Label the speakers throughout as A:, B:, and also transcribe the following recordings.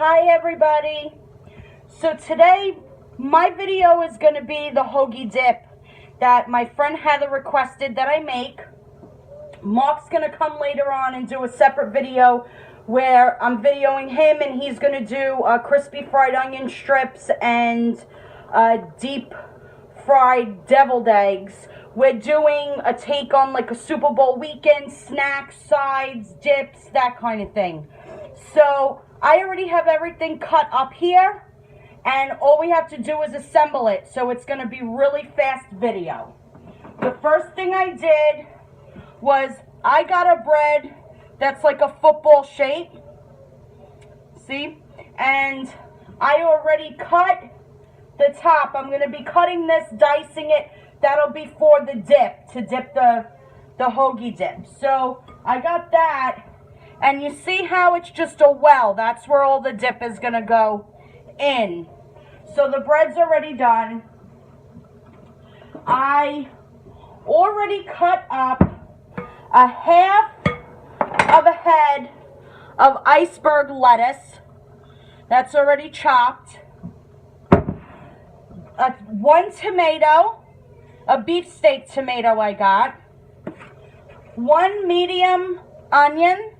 A: Hi everybody. So today my video is going to be the Hoagie Dip that my friend Heather requested that I make. Mark's going to come later on and do a separate video where I'm videoing him, and he's going to do crispy fried onion strips and deep fried deviled eggs. We're doing a take on like a Super Bowl weekend, snacks, sides, dips, that kind of thing. So I already have everything cut up here, and all we have to do is assemble it. So it's going to be really fast video. The first thing I did was I got a bread that's like a football shape. See? And I already cut the top. I'm going to be cutting this, dicing it. That'll be for the dip, to dip the Hoagie Dip. So I got that. And you see how it's just a well. That's where all the dip is going to go in. So the bread's already done. I already cut up a half of a head of iceberg lettuce. That's already chopped. One tomato, a beefsteak tomato I got. One medium onion.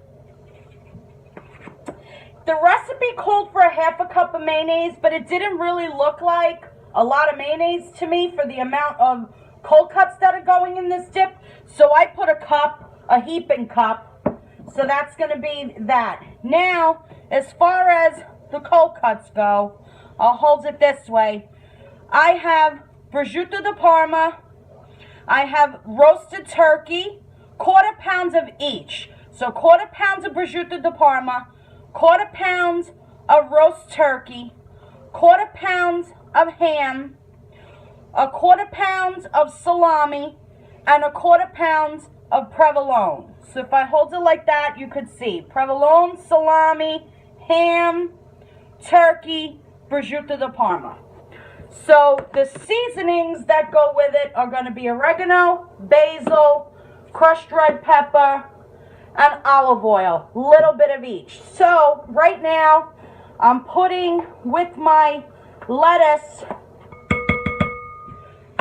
A: The recipe called for a half a cup of mayonnaise, but it didn't really look like a lot of mayonnaise to me for the amount of cold cuts that are going in this dip. So I put a cup, a heaping cup. So that's going to be that. Now, as far as the cold cuts go, I'll hold it this way. I have prosciutto di Parma. I have roasted turkey, 1/4 pounds of each. So 1/4 pounds of prosciutto di Parma, 1/4 pounds of roast turkey, 1/4 pounds of ham, 1/4 pounds of salami, and 1/4 pounds of provolone. So if I hold it like that, you could see provolone, salami, ham, turkey, prosciutto di Parma. So the seasonings that go with it are going to be oregano, basil, crushed red pepper, and olive oil, little bit of each. So right now I'm putting with my lettuce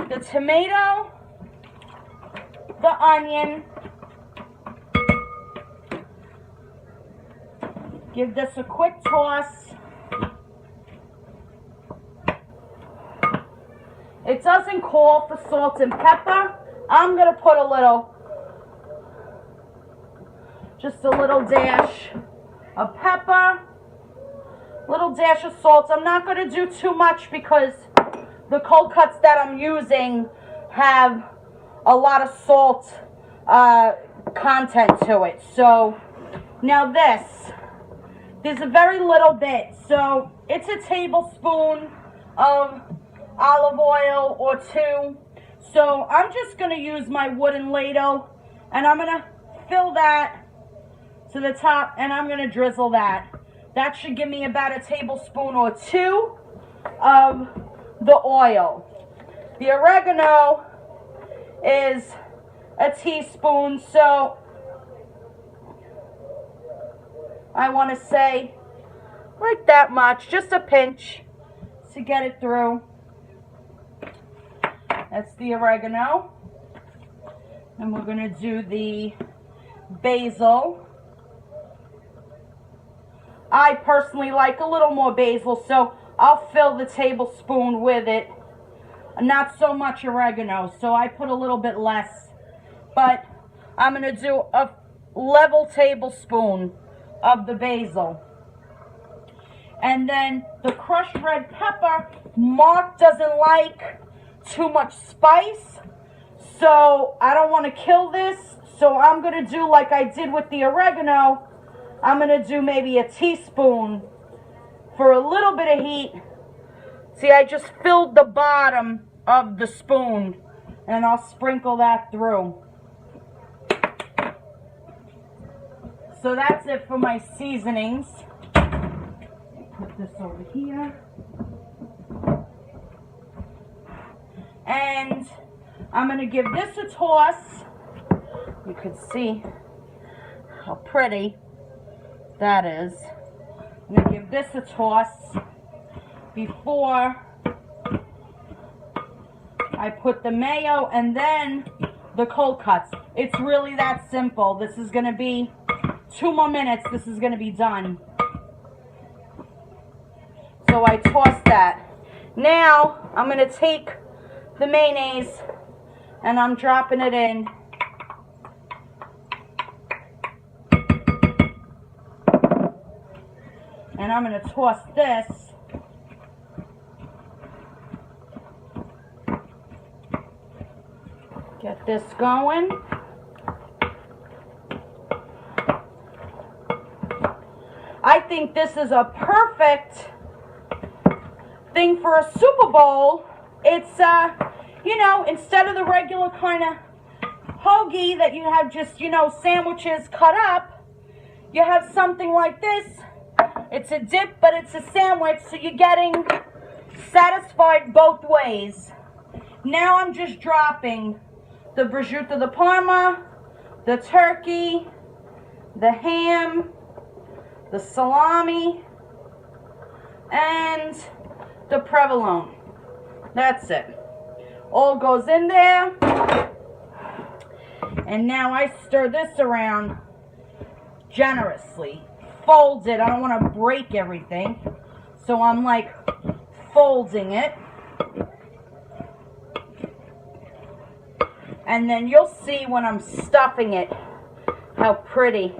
A: the tomato, the onion. Give this a quick toss. It doesn't call for salt and pepper. I'm going to put a little, just a little dash of pepper, little dash of salt. I'm not going to do too much because the cold cuts that I'm using have a lot of salt content to it. So now there's a very little bit. So it's a tablespoon of olive oil or 2. So I'm just going to use my wooden ladle, and I'm going to fill that to the top, and I'm going to drizzle that. That should give me about a tablespoon or 2 of the oil. The oregano is a teaspoon, so I want to say like that much, just a pinch to get it through. That's the oregano. And we're going to do the basil. I personally like a little more basil, so I'll fill the tablespoon with it. Not so much oregano, so I put a little bit less. But I'm going to do a level tablespoon of the basil. And then the crushed red pepper, Mark doesn't like too much spice, so I don't want to kill this. So I'm going to do like I did with the oregano. I'm going to do maybe a teaspoon for a little bit of heat. See, I just filled the bottom of the spoon, and I'll sprinkle that through. So that's it for my seasonings. Put this over here. And I'm going to give this a toss. You can see how pretty that is. I'm going to give this a toss before I put the mayo and then the cold cuts. It's really that simple. This is going to be 2 more minutes. This is going to be done. So I toss that. Now I'm going to take the mayonnaise and I'm dropping it in. And I'm going to toss this. Get this going. I think this is a perfect thing for a Super Bowl. It's, you know, instead of the regular kind of hoagie that you have just, you know, sandwiches cut up, you have something like this. It's a dip, but it's a sandwich, so you're getting satisfied both ways. Now I'm just dropping the prosciutto di Parma, the turkey, the ham, the salami, and the provolone. That's it. All goes in there. And now I stir this around generously. Fold it. I don't want to break everything. So I'm like folding it. And then you'll see when I'm stuffing it how pretty.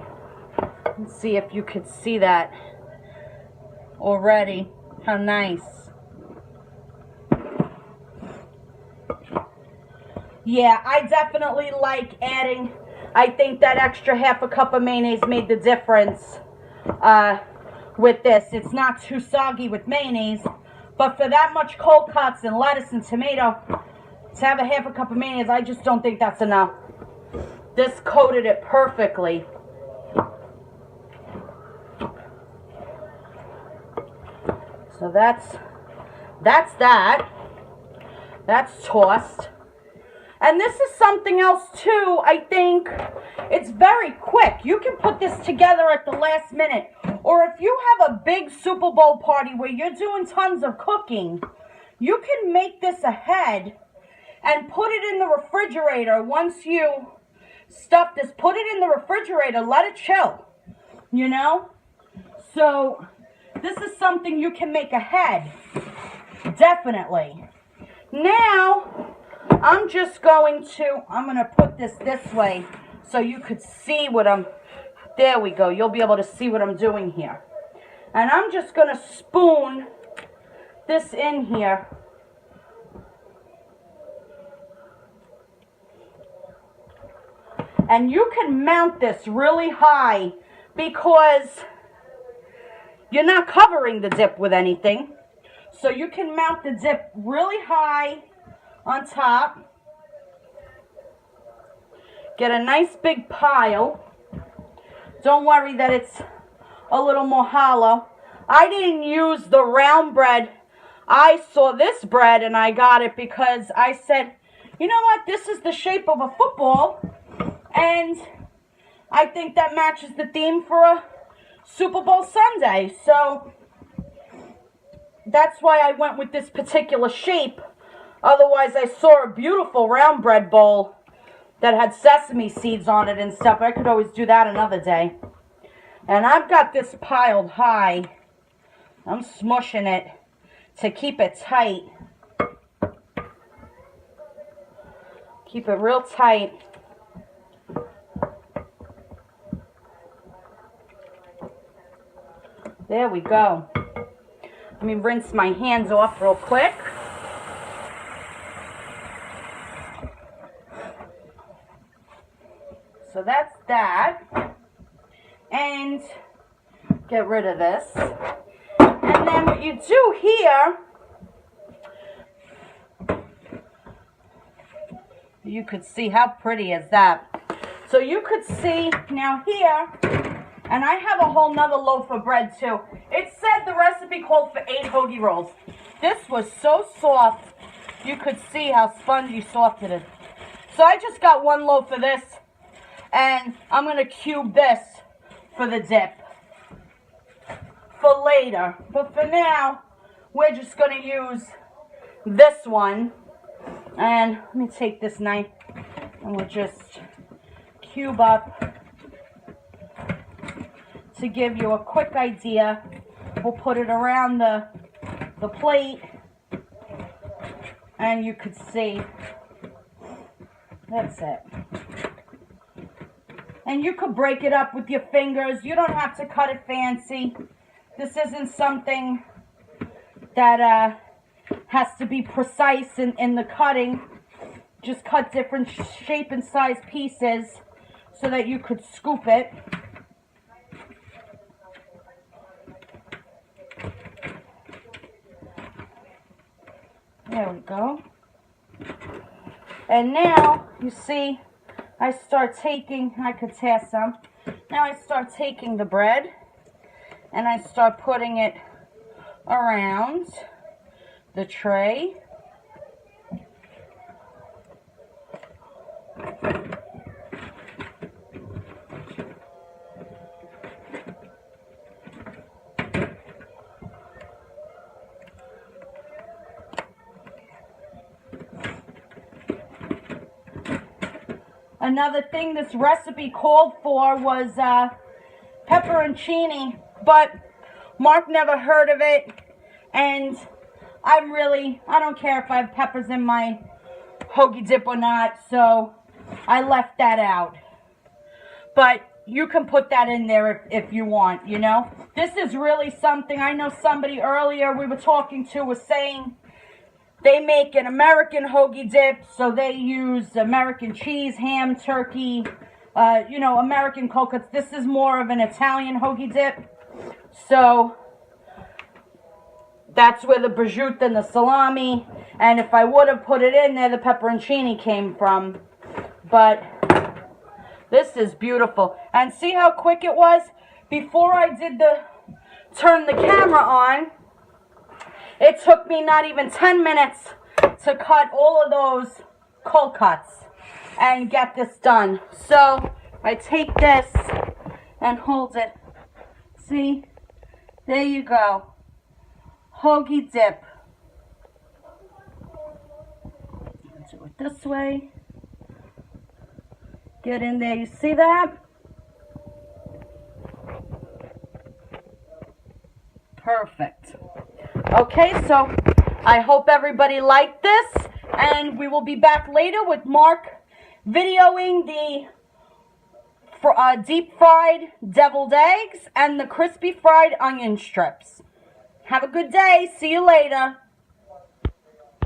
A: Let's see if you could see that already. How nice. Yeah, I definitely like adding, I think that extra half a cup of mayonnaise made the difference with this. It's not too soggy with mayonnaise, but for that much cold cuts and lettuce and tomato, to have a half a cup of mayonnaise, I just don't think that's enough. This coated it perfectly. So that's that. That's tossed. And this is something else too, I think it's very quick. You can put this together at the last minute. Or if you have a big Super Bowl party where you're doing tons of cooking, you can make this ahead and put it in the refrigerator. Once you stuff this, put it in the refrigerator, let it chill, you know? So this is something you can make ahead, definitely. Now, I'm going to put this way so you could see what there we go. You'll be able to see what I'm doing here. And I'm just going to spoon this in here. And you can mount this really high because you're not covering the dip with anything. So you can mount the dip really high on top. Get a nice big pile. Don't worry that it's a little more hollow. I didn't use the round bread. I saw this bread and I got it because I said, you know what, this is the shape of a football and I think that matches the theme for a Super Bowl Sunday. So that's why I went with this particular shape. Otherwise, I saw a beautiful round bread bowl that had sesame seeds on it and stuff. I could always do that another day. And I've got this piled high. I'm smushing it to keep it tight. Keep it real tight. There we go. Let me rinse my hands off real quick. So that's that. And get rid of this. And then what you do here, you could see how pretty is that. So you could see now here, and I have a whole nother loaf of bread too. It said the recipe called for 8 hoagie rolls. This was so soft, you could see how spongy soft it is. So I just got 1 loaf of this, and I'm going to cube this for the dip. for later. But for now, we're just going to use this one. And let me take this knife and we'll just cube up to give you a quick idea. We'll put it around the plate and you could see. That's it. And you could break it up with your fingers. You don't have to cut it fancy. This isn't something that has to be precise in the cutting. Just cut different shape and size pieces so that you could scoop it. There we go. And now, you see, I start taking, I could tear some. Now I start taking the bread and I start putting it around the tray. Another thing this recipe called for was pepperoncini, but Mark never heard of it, and I don't care if I have peppers in my hoagie dip or not, so I left that out. But you can put that in there if you want, you know. This is really something, I know somebody earlier we were talking to was saying they make an American hoagie dip, so they use American cheese, ham, turkey, you know, American cold cuts. This is more of an Italian hoagie dip. So that's where the prosciutto and the salami, and if I would have put it in there, the pepperoncini came from. But this is beautiful. And see how quick it was? Before I did turn the camera on, it took me not even 10 minutes to cut all of those cold cuts and get this done. So I take this and hold it. See? There you go. Hoagie dip. Do it this way. Get in there. You see that? Perfect. Okay, so I hope everybody liked this, and we will be back later with Mark videoing the deep fried deviled eggs and the crispy fried onion strips. Have a good day. See you later.